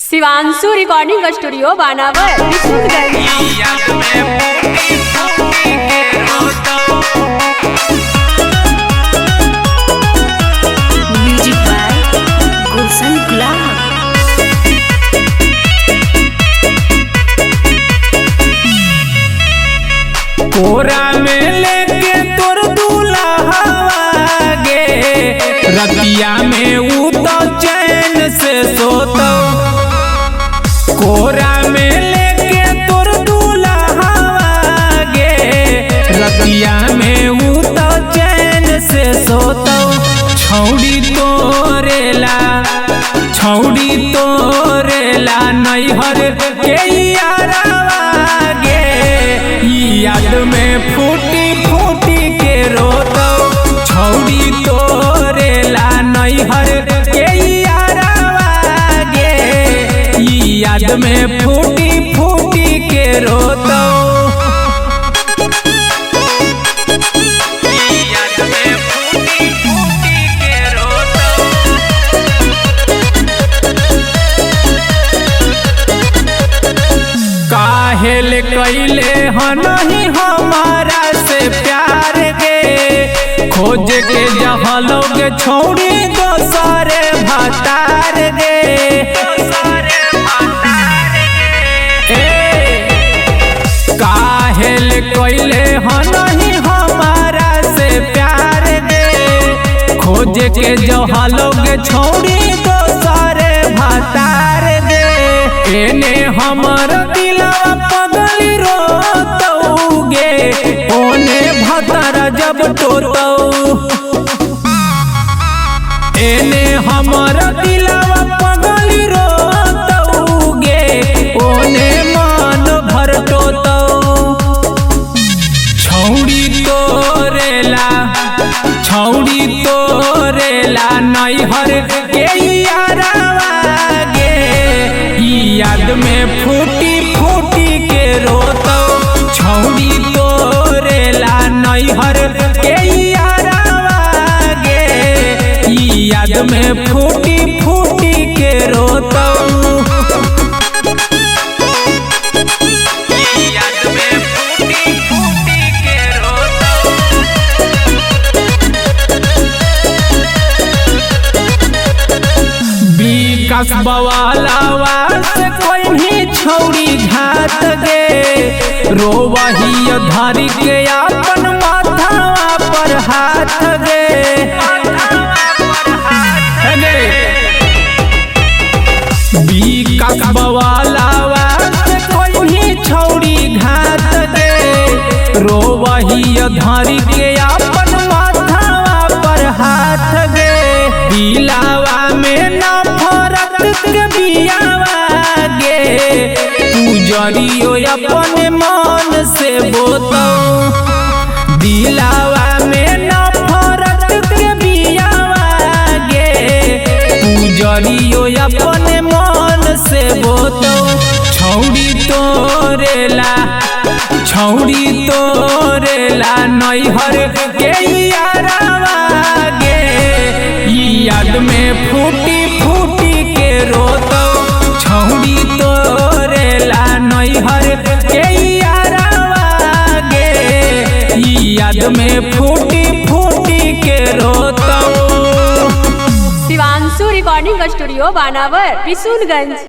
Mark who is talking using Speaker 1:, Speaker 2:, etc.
Speaker 1: Shivanshu recording studio बानावर music by Gulshan Gulab.
Speaker 2: कोरा में लेके तोर दूल्हा गे रतिया में ऊ तो चैन से सोतो। कोरा में लेके तोर दूल्हा गे रतिया में ऊ तो चैन से सोतो। छौड़ी तोरेला नैहर के यारवा गे याद में फूटी फूटी के रोतो। छौड़ी तोरेला नैहर के यारवा गे याद में फूटी फूटी के रोतो। काहेल कैले हनही हमारा से प्यार गे खोज के जहलोगे छोड़ी दोसरे भतार गे। काहेल कैले हनही हमारा से प्यार गे खोज के जहलोगे छोड़ी दोसरे भतार गे। एने हमर दिलवा पगल रोतौगे ओने भतारा जब टोतौ। एने हमर दिलवा पगल रोतौगे ओने मन भर टोतौ। छौड़ी तोरेला नैहर के यारवा गे याद में फूटी फूटी के रोतो। छौड़ी तोरेला नैहर के यारवा गे याद में फूटी फूटी के रोतो। बवालावा से कोई भी छौड़ी घात गे रोवही धरी के अपन माथा पर हाथ गे। विकास बवालावा से कोई भी छौड़ी घात गे रोवही धरी के अपन माथा पर हाथ गे। दिलावा में ना के बियावा गे पूजरियो अपने मन से बोतो। दिलावा में नफरत के बियावा गे पूजरियो अपने मन से बोतो। छौड़ी तोरेला नैहर के यारवा गे याद में फूटी फूटी के रोतो। छौड़ी तोरेला नैहर के यारवा गे याद में फूटी फूटी के रोतो।
Speaker 1: शिवांशु रिकॉर्डिंग स्टूडियो बानावर किशुनगंज।